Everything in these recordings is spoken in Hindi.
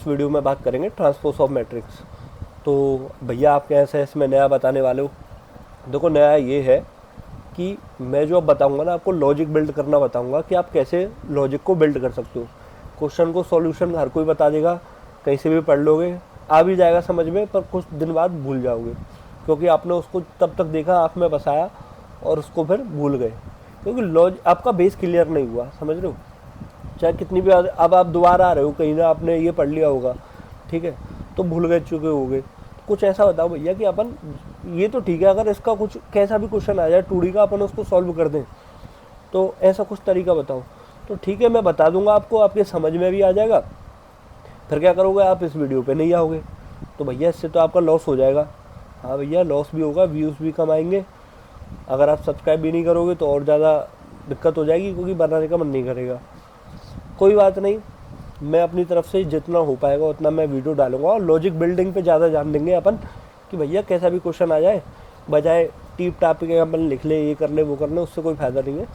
इस वीडियो में बात करेंगे ट्रांसपोज ऑफ मैट्रिक्स। तो भैया आप कैसे इसमें नया बताने वाले हो। देखो नया ये है कि मैं जो अब बताऊंगा ना आपको लॉजिक बिल्ड करना बताऊंगा कि आप कैसे लॉजिक को बिल्ड कर सकते हो। क्वेश्चन को सॉल्यूशन हर कोई बता देगा, कहीं से भी पढ़ लोगे, आ भी जाएगा समझ में, पर कुछ दिन बाद भूल जाओगे क्योंकि आपने उसको तब तक देखा, आँख में बसाया और उसको फिर भूल गए क्योंकि आपका बेस क्लियर नहीं हुआ। समझ रहे हो, चाहे कितनी भी अब आप दोबारा आ रहे हो, कहीं ना आपने ये पढ़ लिया होगा, ठीक है, तो भूल गए चुके होगे। कुछ ऐसा बताओ भैया कि अपन ये तो ठीक है, अगर इसका कुछ कैसा भी क्वेश्चन आ जाए 2D का, अपन उसको सॉल्व कर दें, तो ऐसा कुछ तरीका बताओ। तो ठीक है, मैं बता दूंगा आपको, आपके समझ में भी आ जाएगा। फिर क्या करोगे, आप इस वीडियो पे नहीं आओगे, तो भैया इससे तो आपका लॉस हो जाएगा। हाँ भैया, लॉस भी होगा, व्यूज़ भी कम आएंगे। अगर आप सब्सक्राइब भी नहीं करोगे तो और ज़्यादा दिक्कत हो जाएगी क्योंकि बनाने का मन नहीं करेगा। कोई बात नहीं, मैं अपनी तरफ से जितना हो पाएगा उतना मैं वीडियो डालूंगा और लॉजिक बिल्डिंग पे ज़्यादा ध्यान देंगे अपन कि भैया कैसा भी क्वेश्चन आ जाए, बजाय टीप टाप के अपन लिख ले, ये कर ले, वो कर ले, उससे कोई फ़ायदा नहीं है।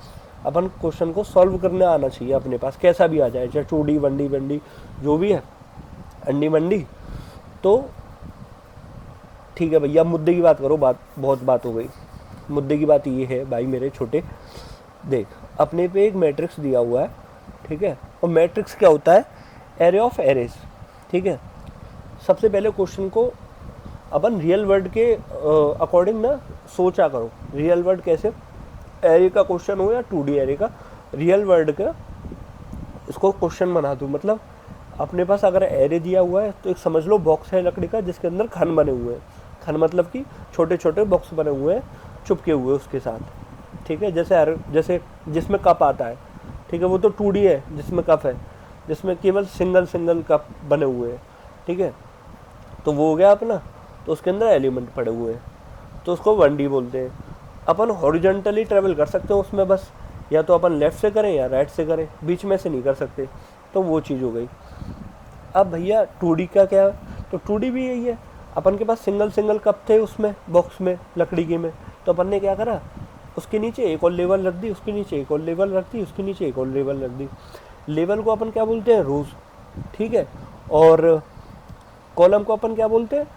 अपन क्वेश्चन को सॉल्व करने आना चाहिए अपने पास, कैसा भी आ जाए, चाहे 2D 1D वनडी जो भी है, अंडी मंडी। तो ठीक है भैया, मुद्दे की बात करो, बहुत बात हो गई। मुद्दे की बात ये है भाई मेरे छोटे, देख अपने पे एक मैट्रिक्स दिया हुआ है, ठीक है, और मैट्रिक्स क्या होता है, एरे ऑफ एरेज, ठीक है। सबसे पहले क्वेश्चन को अपन रियल वर्ल्ड के अकॉर्डिंग ना सोचा करो। रियल वर्ल्ड कैसे, एरे का क्वेश्चन हो या 2D एरे का, रियल वर्ल्ड का इसको क्वेश्चन बना दो। मतलब अपने पास अगर एरे दिया हुआ है तो एक समझ लो बॉक्स है लकड़ी का जिसके अंदर खन बने हुए हैं। खन मतलब कि छोटे छोटे बॉक्स बने हुए हैं चुपके हुए उसके साथ, ठीक है। जैसे जिसमें कप आता है, ठीक है, वो तो 2D है जिसमें कप है, जिसमें केवल सिंगल कप बने हुए हैं, ठीक है। तो वो हो गया अपना, तो उसके अंदर एलिमेंट पड़े हुए हैं, तो उसको 1D बोलते हैं। अपन हॉरिजॉन्टली ट्रेवल कर सकते हैं उसमें, बस या तो अपन लेफ़्ट से करें या राइट से करें, बीच में से नहीं कर सकते, तो वो चीज़ हो गई। अब भैया 2D का क्या, तो 2D भी यही है। अपन के पास सिंगल कप थे उसमें बॉक्स में लकड़ी के में, तो अपन ने क्या करा, उसके नीचे एक और लेवल रख दी, उसके नीचे एक और लेवल रख दी, उसके नीचे एक और लेवल रख दी। लेवल को अपन क्या बोलते हैं, रोज, ठीक है। और कॉलम को अपन क्या बोलते हैं,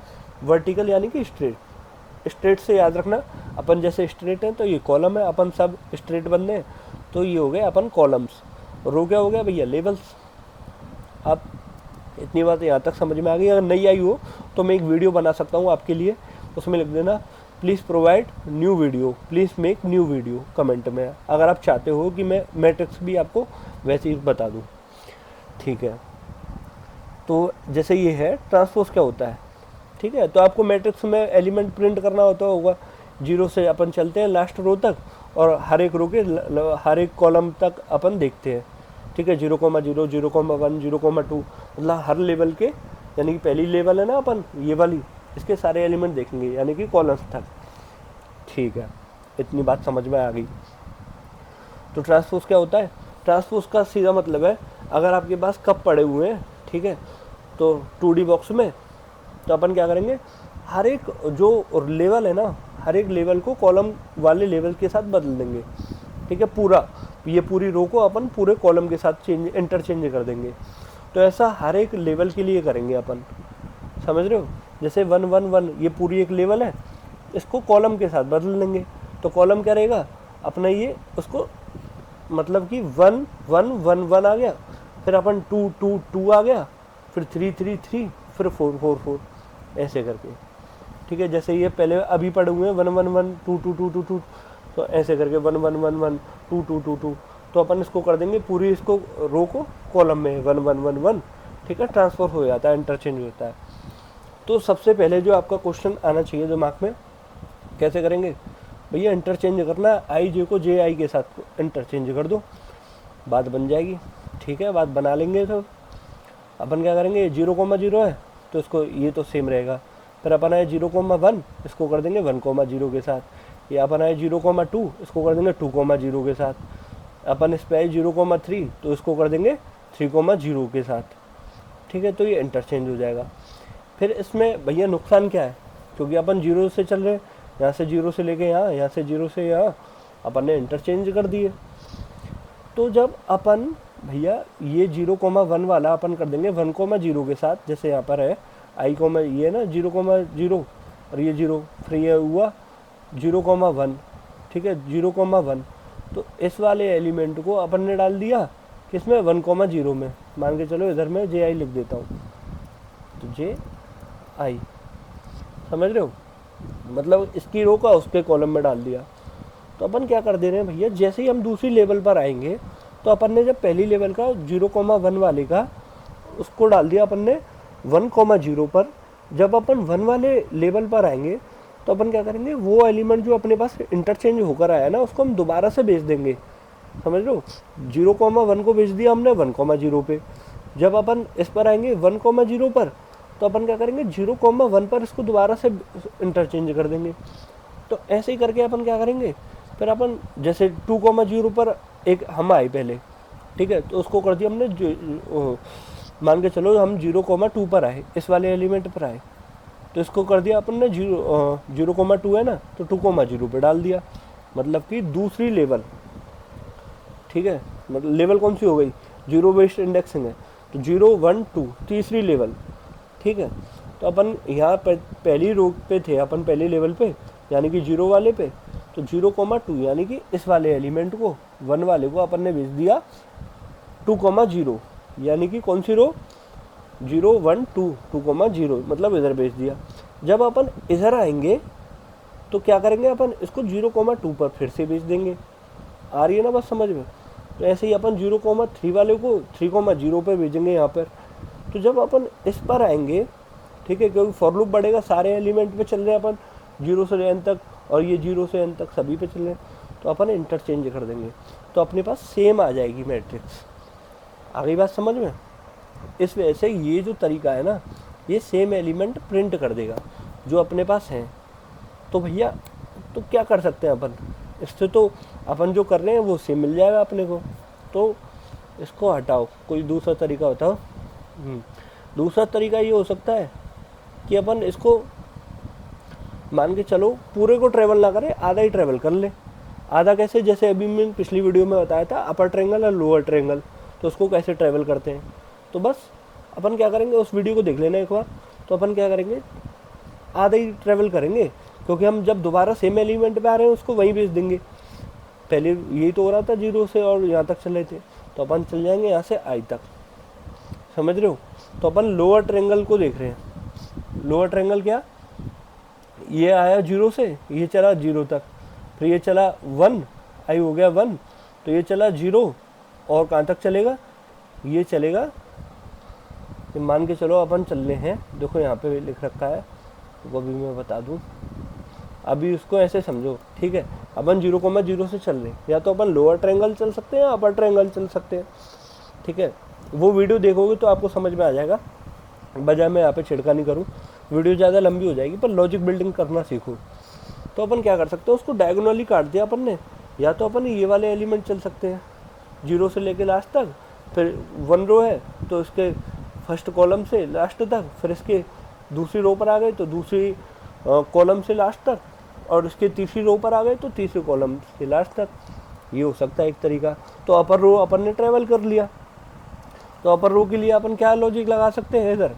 वर्टिकल यानी कि स्ट्रेट। स्ट्रेट से याद रखना, अपन जैसे स्ट्रेट हैं तो ये कॉलम है, अपन सब स्ट्रेट बंदे हैं, तो ये हो गए अपन कॉलम्स। रो क्या हो गया भैया, लेवल्स। अब इतनी बात यहाँ तक समझ में आ गई। अगर नहीं आई हो तो मैं एक वीडियो बना सकता हूँ आपके लिए, उसमें लिख देना please provide new video, please make new video comment में, अगर आप चाहते हो कि मैं मैट्रिक्स भी आपको वैसे ही बता दूँ, ठीक है। तो जैसे ये है ट्रांसपोज क्या होता है, ठीक है। तो आपको मैट्रिक्स में एलिमेंट प्रिंट करना होता होगा, 0 से अपन चलते हैं लास्ट रो तक और हर एक रो के हर एक कॉलम तक अपन देखते हैं, ठीक है। 0,0 0,1 0,2 मतलब हर लेवल के, यानी कि पहली लेवल है ना अपन ये वाली, इसके सारे एलिमेंट देखेंगे यानी कि कॉलम्स तक, ठीक है। इतनी बात समझ में आ गई। तो ट्रांसपोज क्या होता है, ट्रांसपोज का सीधा मतलब है, अगर आपके पास कप पड़े हुए हैं, ठीक है, तो 2D बॉक्स में, तो अपन क्या करेंगे, हर एक जो लेवल है ना, हर एक लेवल को कॉलम वाले लेवल के साथ बदल देंगे, ठीक है। ये पूरी रो को अपन पूरे कॉलम के साथ इंटरचेंज कर देंगे। तो ऐसा हर एक लेवल के लिए करेंगे अपन, समझ रहे हो। जैसे 1 1 1 ये पूरी एक लेवल है, इसको कॉलम के साथ बदल देंगे, तो कॉलम क्या रहेगा अपना, ये उसको मतलब कि 1 1 1 1 आ गया, फिर अपन 2 2 2 आ गया, फिर 3 3 3, फिर 4 4 4, ऐसे करके, ठीक है। जैसे ये पहले अभी पढ़े हुए हैं 1 1 1 2 2 2 2 2, तो ऐसे करके 1 1 1 1 2 2 2 2, तो अपन इसको कर देंगे पूरी इसको रो को कॉलम में 1 1 1 1, ठीक है। ट्रांसफर हो जाता है, इंटरचेंज होता है। तो सबसे पहले जो आपका क्वेश्चन आना चाहिए दिमाग में, कैसे करेंगे भैया, इंटरचेंज करना, आई जे को जे आई के साथ इंटरचेंज कर दो, बात बन जाएगी, ठीक है। बात बना लेंगे तो अपन क्या करेंगे, 0,0 है तो इसको ये तो सेम रहेगा, फिर अपन आए 0,1 इसको कर देंगे 1,0 के साथ, या अपन आए 0,2 इसको कर देंगे 2,0 के साथ, अपन इस पे आए 0,3 तो इसको कर देंगे 3,0 के साथ, ठीक है। तो ये इंटरचेंज हो जाएगा। फिर इसमें भैया नुकसान क्या है, क्योंकि अपन 0 से चल रहे हैं, यहाँ से 0 से लेके यहाँ से 0 से यहाँ अपन ने इंटरचेंज कर दिए। तो जब अपन भैया ये 0,1 वाला अपन कर देंगे 1,0 के साथ, जैसे यहाँ पर है आई कोमा, ये ना 0,0 और ये 0, फिर ये हुआ 0,1, ठीक है 0,1। तो इस वाले एलिमेंट को अपन ने डाल दिया किसमें 1,0 में, मान के चलो इधर मैं जे आई लिख देता हूँ, तो जे आई, समझ रहे हो, मतलब इसकी रो का उसके कॉलम में डाल दिया। तो अपन क्या कर दे रहे हैं भैया, जैसे ही हम दूसरी लेवल पर आएंगे तो अपन ने जब पहली लेवल का 0,1 वाले का उसको डाल दिया अपन ने 1,0 पर, जब अपन 1 वाले लेवल पर आएंगे तो अपन क्या करेंगे, वो एलिमेंट जो अपने पास इंटरचेंज होकर आया ना उसको हम दोबारा से भेज देंगे, समझ लो 0,1 को भेज दिया हमने 1,0 पे। जब अपन इस पर आएंगे 1,0 पर तो अपन क्या करेंगे 0,1 पर इसको दोबारा से इंटरचेंज कर देंगे। तो ऐसे ही करके अपन क्या करेंगे, फिर अपन जैसे 2,0 पर एक हम आए पहले, ठीक है, तो उसको कर दिया हमने मान के चलो हम 0,2 पर आए, इस वाले एलिमेंट पर आए, तो इसको कर दिया अपन ने 0,2 है ना, तो 2,0 पे डाल दिया, मतलब कि दूसरी लेवल, ठीक है, मतलब लेवल कौन सी हो गई, जीरो बेस्ड इंडेक्सिंग है, तो 0, 1, 2 तीसरी लेवल, ठीक है। तो अपन यहाँ पर पहली रो पे थे, अपन पहले लेवल पे यानी कि 0 वाले पे, तो 0,2 यानी कि इस वाले एलिमेंट को 1 वाले को अपन ने भेज दिया 2,0, यानी कि कौन सी रो 0, 1, 2, 2,0 मतलब इधर भेज दिया। जब अपन इधर आएंगे तो क्या करेंगे, अपन इसको 0,2 पर फिर से भेज देंगे, आ रही है ना बस समझ में। तो ऐसे ही अपन 0,3 वाले को 3,0 पे भेजेंगे यहाँ पर। तो जब अपन इस पर आएंगे, ठीक है, क्योंकि फॉर लूप बढ़ेगा, सारे एलिमेंट पे चल रहे हैं अपन 0 से n तक, और ये 0 से n तक सभी पे चल रहे हैं, तो अपन इंटरचेंज कर देंगे, तो अपने पास सेम आ जाएगी मैट्रिक्स। आ गई बात समझ में। इस वजह से ये जो तरीका है ना, ये सेम एलिमेंट प्रिंट कर देगा जो अपने पास हैं। तो भैया तो क्या कर सकते हैं अपन, इससे तो अपन जो कर रहे हैं वो सेम मिल जाएगा अपने को। तो इसको हटाओ, कोई दूसरा तरीका बताओ। दूसरा तरीका ये हो सकता है कि अपन इसको मान के चलो पूरे को ट्रेवल ना करें, आधा ही ट्रेवल कर ले। आधा कैसे, जैसे अभी मैंने पिछली वीडियो में बताया था अपर ट्रायंगल और लोअर ट्रायंगल, तो उसको कैसे ट्रेवल करते हैं। तो बस अपन क्या करेंगे, उस वीडियो को देख लेना एक बार। तो अपन क्या करेंगे, आधा ही ट्रेवल करेंगे, क्योंकि हम जब दोबारा सेम एलिमेंट पे आ रहे हैं उसको वहीं भेज देंगे। पहले यही तो हो रहा था 0 से और यहाँ तक चल रहे थे, तो अपन चल जाएंगे यहाँ से आई तक, समझ रहे हो। तो अपन लोअर ट्रायंगल को देख रहे हैं। लोअर ट्रायंगल क्या, ये आया 0 से, ये चला 0 तक, फिर ये चला 1, आई हो गया 1, तो ये चला 0 और कहाँ तक चलेगा, ये चलेगा, तो मान के चलो अपन चल रहे हैं, देखो यहाँ पे लिख रखा है, तो अभी मैं बता दूँ, अभी उसको ऐसे समझो, ठीक है। अपन 0,0 से चल रहे हैं, या तो अपन लोअर ट्रायंगल चल सकते हैं या अपर ट्रायंगल चल सकते हैं, ठीक है। वो वीडियो देखोगे तो आपको समझ में आ जाएगा, बजाय मैं यहाँ पे छिड़कानी करूँ, वीडियो ज़्यादा लंबी हो जाएगी, पर लॉजिक बिल्डिंग करना सीखो। तो अपन क्या कर सकते हैं, उसको डायगोनली काट दिया अपन ने, या तो अपन ये वाले एलिमेंट चल सकते हैं 0 से लेके लास्ट तक, फिर 1 रो है तो इसके फर्स्ट कॉलम से लास्ट तक, फिर इसके दूसरी रो पर आ गए तो दूसरी कॉलम से लास्ट तक, और इसके तीसरी रो पर आ गए तो तीसरे कॉलम से लास्ट तक। ये हो सकता है एक तरीका। तो अपर रो अपन ने ट्रेवल कर लिया, तो अपर रो के लिए अपन क्या लॉजिक लगा सकते हैं इधर,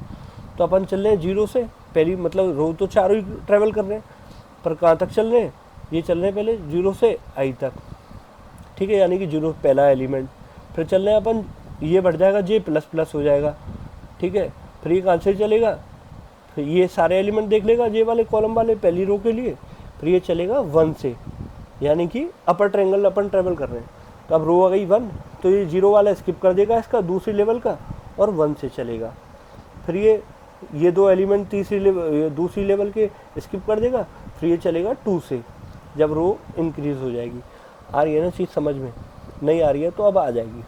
तो अपन चल रहे हैं 0 से, पहली मतलब रो तो चारों ही ट्रेवल कर रहे हैं, पर कहाँ तक चल रहे हैं, ये चल रहे हैं पहले 0 से आई तक, ठीक है, यानी कि 0 पहला एलिमेंट, फिर चल रहे हैं अपन, ये बढ़ जाएगा जे प्लस प्लस हो जाएगा, ठीक है, फिर ये कहाँ से चलेगा, फिर ये सारे एलिमेंट देख लेगा जे वाले कॉलम वाले पहली रो के लिए, फिर ये चलेगा 1 से, यानी कि अपर ट्रायंगल अपन ट्रेवल कर रहे हैं। तो अब रो आ गई 1, तो ये 0 वाला स्किप कर देगा इसका दूसरी लेवल का और 1 से चलेगा। फिर ये 2 एलिमेंट दूसरी लेवल के स्किप कर देगा, फिर ये चलेगा 2 से, जब रो इंक्रीज हो जाएगी। आ रही है ना चीज़ समझ में, नहीं आ रही है तो अब आ जाएगी।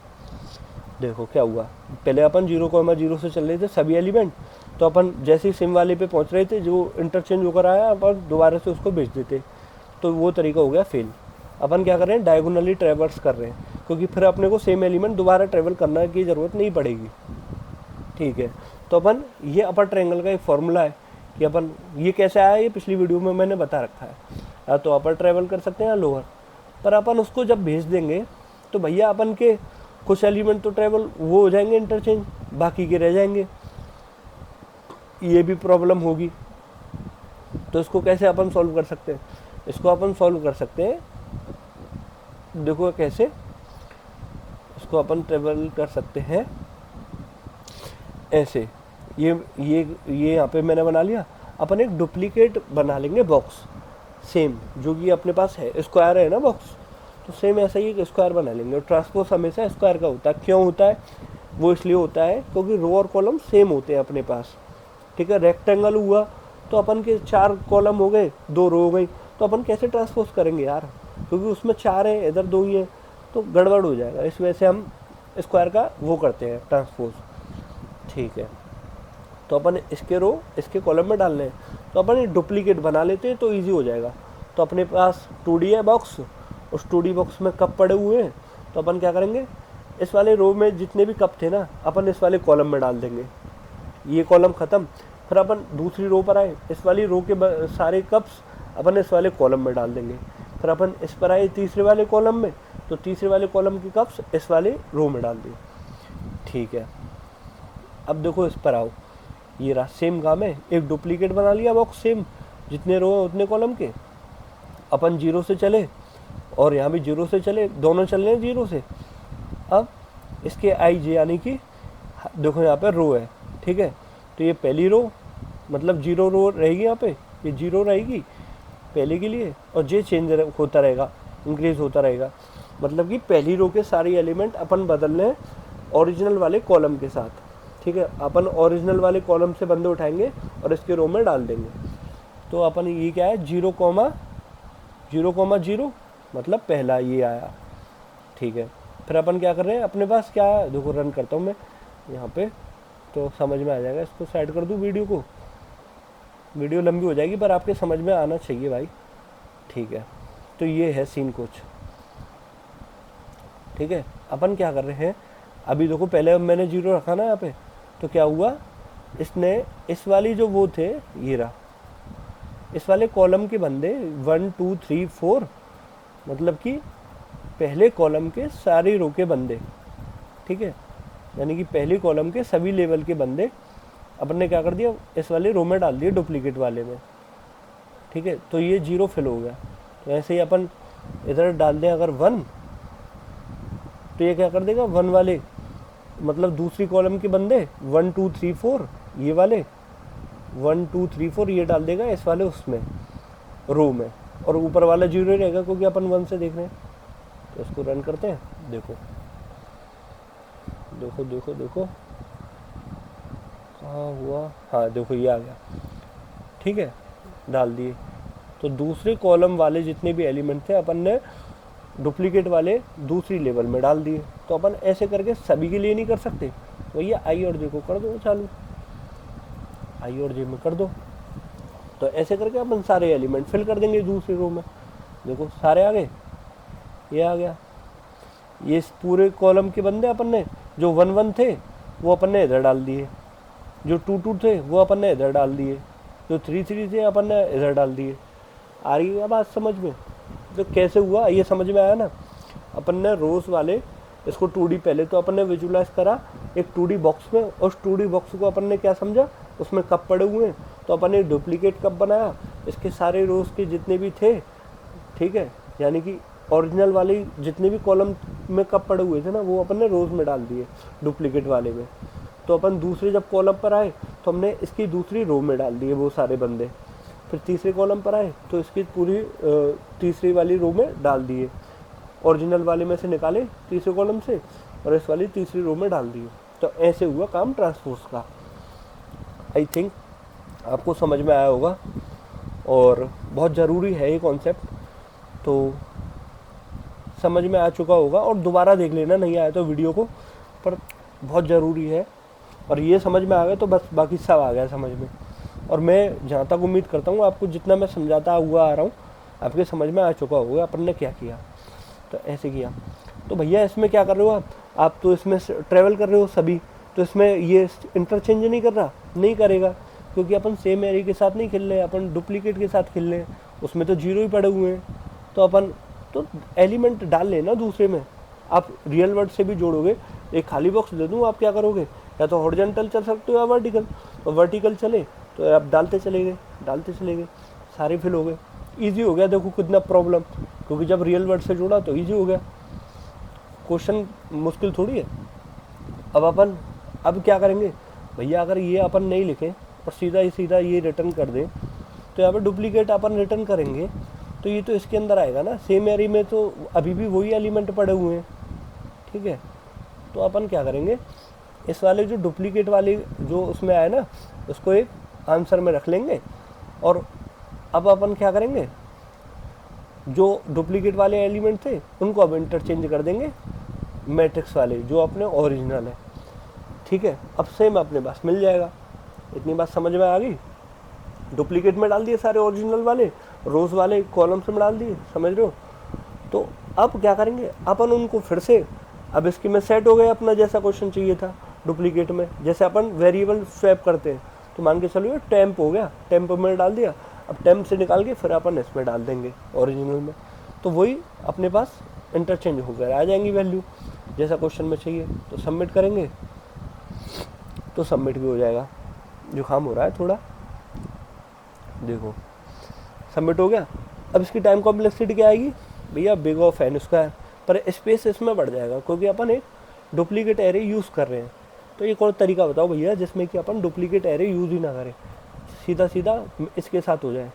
देखो क्या हुआ, पहले अपन 0,0 से चल रहे थे सभी एलिमेंट, तो अपन जैसे ही सिम वाले पे पहुंच रहे थे, जो इंटरचेंज होकर आया अपन दोबारा से उसको भेज देते, तो वो तरीका हो गया फेल। अपन क्या कर रहे हैं, डायगोनली ट्रेवर्स कर रहे हैं, क्योंकि फिर अपने को सेम एलिमेंट दोबारा ट्रेवल करने की ज़रूरत नहीं पड़ेगी, ठीक है। तो अपन ये अपर ट्रायंगल का एक फॉर्मूला है कि अपन ये कैसे आया, ये पिछली वीडियो में मैंने बता रखा है, या तो अपर ट्रेवल कर सकते हैं या लोअर, पर अपन उसको जब भेज देंगे तो भैया अपन के कुछ एलिमेंट तो ट्रेवल वो हो जाएंगे इंटरचेंज, बाकी के रह जाएंगे, ये भी प्रॉब्लम होगी। तो इसको कैसे अपन सॉल्व कर सकते हैं? इसको अपन सॉल्व कर सकते हैं, देखो कैसे इसको अपन ट्रेवल कर सकते हैं। ऐसे ये यहाँ पे मैंने बना लिया। अपन एक डुप्लीकेट बना लेंगे बॉक्स, सेम जो कि अपने पास है, स्क्वायर है ना बॉक्स, तो सेम ऐसा ही एक स्क्वायर बना लेंगे। और ट्रांसपोज हमेशा स्क्वायर का होता है। क्यों होता है? वो इसलिए होता है क्योंकि रो और कॉलम सेम होते हैं अपने पास, ठीक है। रेक्टेंगल हुआ तो अपन के 4 कॉलम हो गए, 2 रो हो गई, तो अपन कैसे ट्रांसपोज करेंगे यार, क्योंकि उसमें 4 है, इधर 2 ही है, तो गड़बड़ हो जाएगा। इस वजह से हम स्क्वायर का वो करते हैं ट्रांसपोज, ठीक है। तो अपन इसके रो इसके कॉलम में डालने हैं, तो अपन ये डुप्लीकेट बना लेते हैं, तो ईजी हो जाएगा। तो अपने पास 2D है बॉक्स, उस 2D बॉक्स में कप पड़े हुए हैं, तो अपन क्या करेंगे, इस वाले रो में जितने भी कप थे ना, अपन इस वाले कॉलम में डाल देंगे। ये कॉलम ख़त्म, फिर अपन दूसरी रो पर आए, इस वाली रो के सारे कप्स अपन इस वाले कॉलम में डाल देंगे। फिर अपन इस पर आए तीसरे वाले कॉलम में, तो तीसरे वाले कॉलम के कप्स इस वाले रो में डाल दिए, ठीक है। अब देखो इस पर आओ, ये रहा सेम काम है, एक डुप्लीकेट बना लिया बॉक्स सेम, जितने रो है उतने कॉलम के। अपन 0 से चले और यहाँ भी 0 से चले, दोनों चल रहे हैं 0 से। अब इसके आई जे यानी कि देखो यहाँ पे रो है, ठीक है, तो ये पहली रो मतलब 0 रो रहेगी, यहाँ पे ये 0 रहेगी पहले के लिए, और जे चेंज होता रहेगा, इंक्रीज होता रहेगा। मतलब कि पहली रो के सारे एलिमेंट अपन बदल रहे हैं ओरिजिनल वाले कॉलम के साथ, ठीक है। अपन ओरिजिनल वाले कॉलम से बंदे उठाएंगे और इसके रो में डाल देंगे। तो अपन ये क्या है, 0,0,0 मतलब पहला ये आया, ठीक है। फिर अपन क्या कर रहे हैं, अपने पास क्या है, देखो रन करता हूँ मैं यहाँ पे, तो समझ में आ जाएगा। इसको साइड कर दूँ वीडियो को, वीडियो लंबी हो जाएगी, पर आपके समझ में आना चाहिए भाई, ठीक है। तो ये है सीन कुछ, ठीक है। अपन क्या कर रहे हैं, अभी देखो पहले मैंने 0 रखा ना यहाँ पे, तो क्या हुआ, इसने इस वाली जो वो थे, ये रहा, इस वाले कॉलम के बंदे 1 2 3 4, मतलब कि पहले कॉलम के सारे रो के बंदे, ठीक है, यानी कि पहले कॉलम के सभी लेवल के बंदे अपन ने क्या कर दिया, इस वाले रो में डाल दिए डुप्लीकेट वाले में, ठीक है। तो ये 0 फिल हो गया। तो ऐसे ही अपन इधर डाल दें अगर 1, तो ये क्या कर देगा, 1 वाले मतलब दूसरी कॉलम के बंदे 1 2 3 4, ये वाले 1 2 3 4 ये डाल देगा इस वाले उसमें रो में, और ऊपर वाला 0 ही रहेगा क्योंकि अपन 1 से देख रहे हैं। तो इसको रन करते हैं, देखो देखो देखो देखो कहाँ हुआ, हाँ देखो ये आ गया, ठीक है, डाल दिए। तो दूसरे कॉलम वाले जितने भी एलिमेंट थे अपन ने डुप्लीकेट वाले दूसरी लेवल में डाल दिए। तो अपन ऐसे करके सभी के लिए नहीं कर सकते, भैया आई और जे को कर दो चालू, आई और जे में कर दो। तो ऐसे करके अपन सारे एलिमेंट फिल कर देंगे दूसरी रो में। देखो सारे आ गए, ये आ गया, ये इस पूरे कॉलम के बंदे अपन ने जो 1 1 थे वो अपन ने इधर डाल दिए, जो 2 2 थे वो अपन ने इधर डाल दिए, जो 3 3 थे अपन ने इधर डाल दिए। आ रही है बात समझ में? तो कैसे हुआ ये समझ में आया ना। अपन ने रोज वाले इसको 2D पहले तो अपन ने विजुलाइज करा एक 2D बॉक्स में, उस 2D बॉक्स को अपन ने क्या समझा, उसमें कप पड़े हुए हैं, तो अपन ने डुप्लीकेट कप बनाया, इसके सारे रोज के जितने भी थे, ठीक है, यानी कि ओरिजिनल वाले जितने भी कॉलम में कप पड़े हुए थे ना, वो अपन ने रोज में डाल दिए डुप्लीकेट वाले में। तो अपन दूसरे जब कॉलम पर आए तो हमने इसकी दूसरी रो में डाल दिए वो सारे बंदे। फिर तीसरे कॉलम पर आए तो इसकी पूरी तीसरी वाली रो में डाल दिए, ओरिजिनल वाले में से निकाले तीसरे कॉलम से और इस वाली तीसरी रो में डाल दिए। तो ऐसे हुआ काम ट्रांसपोज का। आई थिंक आपको समझ में आया होगा और बहुत ज़रूरी है ये कॉन्सेप्ट, तो समझ में आ चुका होगा। और दोबारा देख लेना नहीं आया तो वीडियो को, पर बहुत ज़रूरी है। और ये समझ में आ गया तो बस बाकी सब आ गया समझ में। और मैं जहाँ तक उम्मीद करता हूँ आपको जितना मैं समझाता हुआ आ रहा हूँ आपके समझ में आ चुका होगा अपन ने क्या किया। तो ऐसे किया। तो भैया इसमें क्या कर रहे हो आप तो इसमें ट्रैवल कर रहे हो सभी, तो इसमें ये इंटरचेंज नहीं कर रहा, नहीं करेगा, क्योंकि अपन सेम एरे के साथ नहीं खेल रहे, अपन डुप्लीकेट के साथ खेल रहे हैं, उसमें तो 0 ही पड़े हुए हैं। तो अपन तो एलिमेंट डाल लेना दूसरे में, आप रियल वर्ड से भी जोड़ोगे, एक खाली बॉक्स दे दूँ, आप क्या करोगे, या तो हॉरिजॉन्टल चल सकते हो या वर्टिकल, और वर्टिकल चले तो आप डालते चले गए, सारे फिल हो गए, ईजी हो गया। देखो कितना प्रॉब्लम, क्योंकि जब रियल वर्ड से जोड़ा तो ईजी हो गया, क्वेश्चन मुश्किल थोड़ी है। अब क्या करेंगे भैया, अगर ये अपन नहीं लिखें और सीधा ये रिटर्न कर दें, तो यहाँ पे डुप्लीकेट अपन रिटर्न करेंगे तो ये तो इसके अंदर आएगा ना, सेम एरे में तो अभी भी वही एलिमेंट पड़े हुए हैं, ठीक है। तो अपन क्या करेंगे, इस वाले जो डुप्लीकेट वाले जो उसमें आए ना, उसको एक आंसर में रख लेंगे, और अब अपन क्या करेंगे, जो डुप्लीकेट वाले एलिमेंट थे उनको अब इंटरचेंज कर देंगे मैट्रिक्स वाले जो अपने ओरिजिनल है, ठीक है। अब सेम अपने पास मिल जाएगा। इतनी बात समझ में आ गई। डुप्लीकेट में डाल दिए सारे ओरिजिनल वाले, रोज वाले कॉलम्स में डाल दिए, समझ रहे हो। तो अब क्या करेंगे अपन उनको फिर से, अब इसके में सेट हो गए अपना जैसा क्वेश्चन चाहिए था डुप्लीकेट में, जैसे अपन वेरिएबल स्वैप करते हैं, तो मान के चलो ये टेम्प हो गया, टेम्प में डाल दिया, अब टेम्प से निकाल के फिर अपन इसमें डाल देंगे ओरिजिनल में, तो वही अपने पास इंटरचेंज होकर आ जाएंगी वैल्यू जैसा क्वेश्चन में चाहिए। तो सबमिट करेंगे तो सबमिट भी हो जाएगा। जुकाम हो रहा है थोड़ा, देखो सबमिट हो गया। अब इसकी टाइम कॉम्प्लेक्सिटी क्या आएगी भैया, बिग ऑफ एन स्क्वायर, पर स्पेस इसमें बढ़ जाएगा क्योंकि अपन एक डुप्लीकेट एरे यूज़ कर रहे हैं। तो एक और तरीका बताओ भैया जिसमें कि अपन डुप्लीकेट एरे यूज़ ही ना करें, सीधा इसके साथ हो जाए।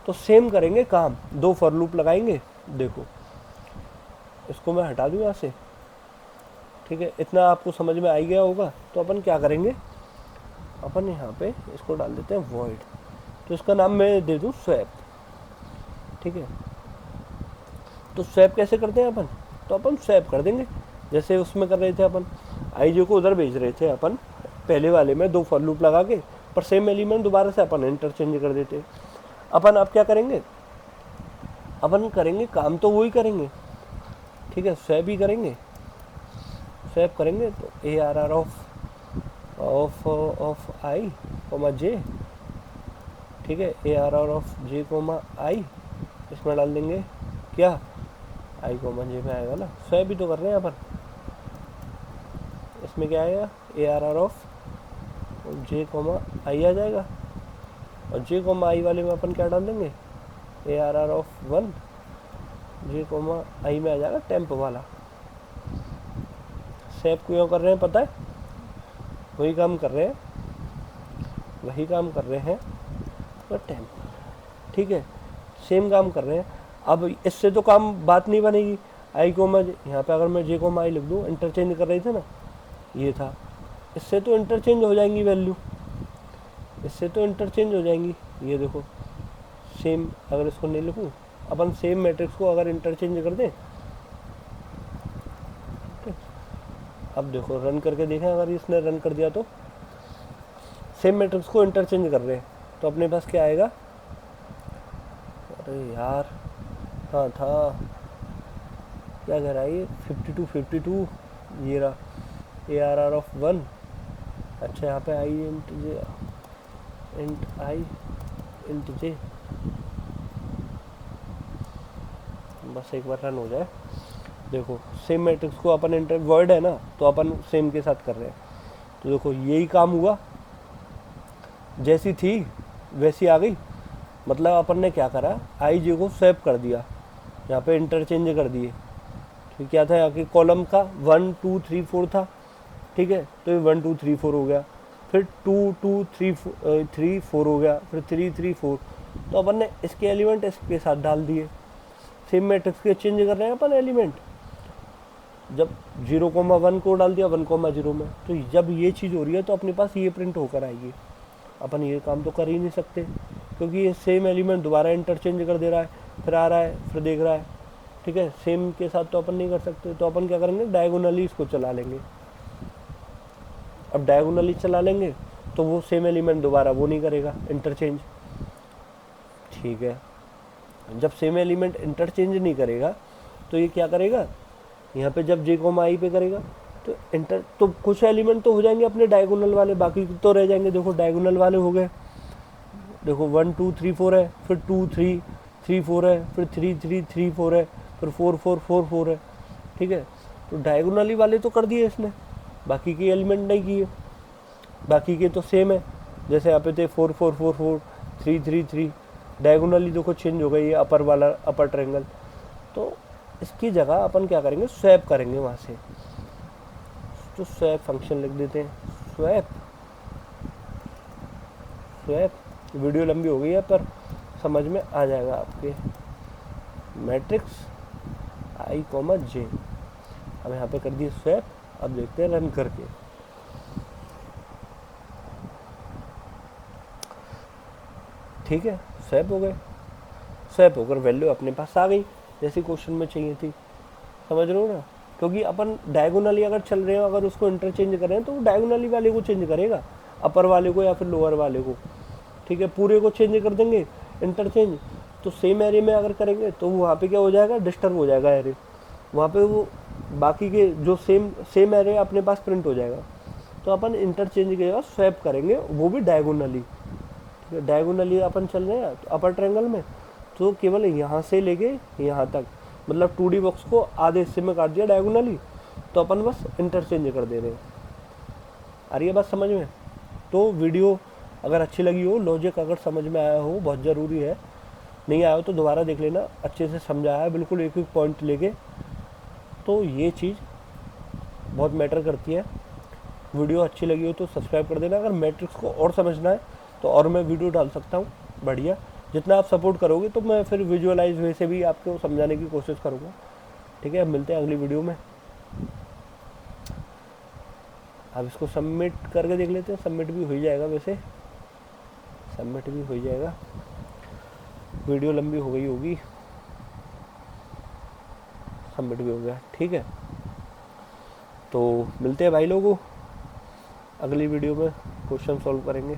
तो सेम करेंगे काम, 2 फॉर लूप लगाएंगे। देखो इसको मैं हटा दूँ यहाँ से, ठीक है, इतना आपको समझ में आ ही गया होगा। तो अपन क्या करेंगे, अपन यहाँ पे इसको डाल देते हैं वॉइड, तो इसका नाम मैं दे दूँ स्वैप, ठीक है। तो स्वैप कैसे करते हैं अपन, तो अपन स्वैप कर देंगे जैसे उसमें कर रहे थे अपन, आई को उधर भेज रहे थे अपन पहले वाले में 2 फॉर लूप लगा के, पर सेम एलिमेंट दोबारा से अपन इंटरचेंज कर देते। अपन अब क्या करेंगे, अपन करेंगे काम तो वही करेंगे, ठीक है, स्वैप ही करेंगे। स्वैप करेंगे तो ARR ऑफ आई कोमा जे, ठीक है, ARR ऑफ जे कोमा आई, इसमें डाल देंगे क्या, आई कोमा जे में आएगा ना, स्वैप भी तो कर रहे हैं अपन। इसमें क्या आएगा, ARR ऑफ जे कोमा आई आ जाएगा, और जे कोमा आई वाले में अपन क्या डाल देंगे, ARR ऑफ 1 जे कोमा आई में आ जाएगा टेम्प वाला। स्वैप क्यों कर रहे हैं पता है, वही काम कर रहे हैं और टेम्प, ठीक है, सेम काम कर रहे हैं। अब इससे तो काम बात नहीं बनेगी, आई को मैं यहाँ पे अगर मैं जे को आई लिख दूँ, इंटरचेंज कर रहे थे ना, ये था, इससे तो इंटरचेंज हो जाएंगी वैल्यू, इससे तो इंटरचेंज हो जाएंगी। ये देखो सेम, अगर इसको नहीं लिखूँ, अपन सेम मैट्रिक्स को अगर इंटरचेंज कर दें, अब देखो रन करके देखें, अगर इसने रन कर दिया तो सेम मैट्रिक्स को इंटरचेंज कर रहे हैं, तो अपने पास क्या आएगा, अरे यार कहाँ था, क्या कह रहा है ये, 52 ये रहा, ARR ऑफ 1, अच्छा यहाँ पे आई इंट जे, बस एक बार रन हो जाए। देखो सेम मैट्रिक्स को अपन इंटर वर्ड है ना, तो अपन सेम के साथ कर रहे हैं, तो देखो यही काम हुआ, जैसी थी वैसी आ गई। मतलब अपन ने क्या करा, आई जे को स्वैप कर दिया, यहाँ पे इंटरचेंज कर दिए, तो क्या था यहाँ के कॉलम का 1 2 3 4 था, ठीक है, तो ये 1 2 3 4 हो गया, फिर 2 2 3 4 हो गया, फिर 3 3 4, तो अपन ने इसके एलिमेंट इसके साथ डाल दिए। सेम मैट्रिक्स के चेंज कर रहे हैं अपन एलिमेंट, जब 0,1 को डाल दिया 1,0 में, तो जब ये चीज़ हो रही है तो अपने पास ये प्रिंट होकर आएगी। अपन ये काम तो कर ही नहीं सकते क्योंकि ये सेम एलिमेंट दोबारा इंटरचेंज कर दे रहा है, फिर आ रहा है, फिर देख रहा है, ठीक है, सेम के साथ तो अपन नहीं कर सकते। तो अपन क्या करेंगे, डायगोनली इसको चला लेंगे। अब डायगोनली चला लेंगे तो वो सेम एलिमेंट दोबारा वो नहीं करेगा इंटरचेंज, ठीक है। जब सेम एलिमेंट इंटरचेंज नहीं करेगा तो ये क्या करेगा, यहाँ पे जब जे कोमा आई पे करेगा तो कुछ एलिमेंट तो हो जाएंगे अपने डायगोनल वाले, बाकी तो रह जाएंगे। देखो डायगोनल वाले हो गए, देखो 1 2 3 4 है, फिर 2 3 3 4 है, फिर 3 3 3 4 है, फिर 4 4 4 4 है, ठीक है। तो डायगोनली वाले तो कर दिए इसने, बाकी के एलिमेंट नहीं किए, बाकी के तो सेम है। जैसे यहाँ पे थे 4 4 4 4 3 3 3, डायगोनली देखो चेंज हो गई है अपर वाला, अपर ट्रायंगल। तो इसकी जगह अपन क्या करेंगे, स्वैप करेंगे वहाँ से। तो स्वैप फंक्शन लिख देते हैं, स्वैप स्वैप। वीडियो लंबी हो गई है पर समझ में आ जाएगा आपके। मैट्रिक्स आई कॉमा जे, अब यहाँ पे कर दिए स्वैप। अब देखते हैं रन करके। ठीक है, स्वैप हो गए। स्वैप होकर वैल्यू अपने पास आ गई जैसी क्वेश्चन में चाहिए थी। समझ रहे हो ना, क्योंकि अपन डायगोनली अगर चल रहे हो, अगर उसको इंटरचेंज करें तो वो डायगोनली वाले को चेंज करेगा, अपर वाले को या फिर लोअर वाले को। ठीक है, पूरे को चेंज कर देंगे इंटरचेंज। तो सेम एरे में अगर करेंगे तो वहाँ पे क्या हो जाएगा, डिस्टर्ब हो जाएगा एरे। वहाँ पे वो बाकी के जो सेम एरे अपने पास प्रिंट हो जाएगा। तो अपन इंटरचेंज की जगह स्वैप करेंगे, वो भी डायगोनली। ठीक है, डायगोनली अपन चल रहे हैं तो अपर ट्रायंगल में, तो केवल यहाँ से लेके यहाँ तक, मतलब 2D बॉक्स को आधे हिस्से में काट दिया डायगोनली, तो अपन बस इंटरचेंज कर दे रहे हैं। आ रही है बात समझ में? तो वीडियो अगर अच्छी लगी हो, लॉजिक अगर समझ में आया हो, बहुत ज़रूरी है, नहीं आया हो तो दोबारा देख लेना, अच्छे से समझाया है बिल्कुल एक एक पॉइंट लेके। तो ये चीज़ बहुत मैटर करती है। वीडियो अच्छी लगी हो तो सब्सक्राइब कर देना। अगर मैट्रिक्स को और समझना है तो और मैं वीडियो डाल सकता हूँ बढ़िया। जितना आप सपोर्ट करोगे तो मैं फिर विजुअलाइज वे से भी आपको समझाने की कोशिश करूँगा। ठीक है, मिलते हैं अगली वीडियो में। अब इसको सबमिट करके देख लेते हैं, सबमिट भी हो जाएगा, वैसे सबमिट भी हो जाएगा। वीडियो लंबी हो गई होगी, सबमिट भी हो गया। ठीक है, तो मिलते हैं भाई लोगों, अगली वीडियो में क्वेश्चन सॉल्व करेंगे।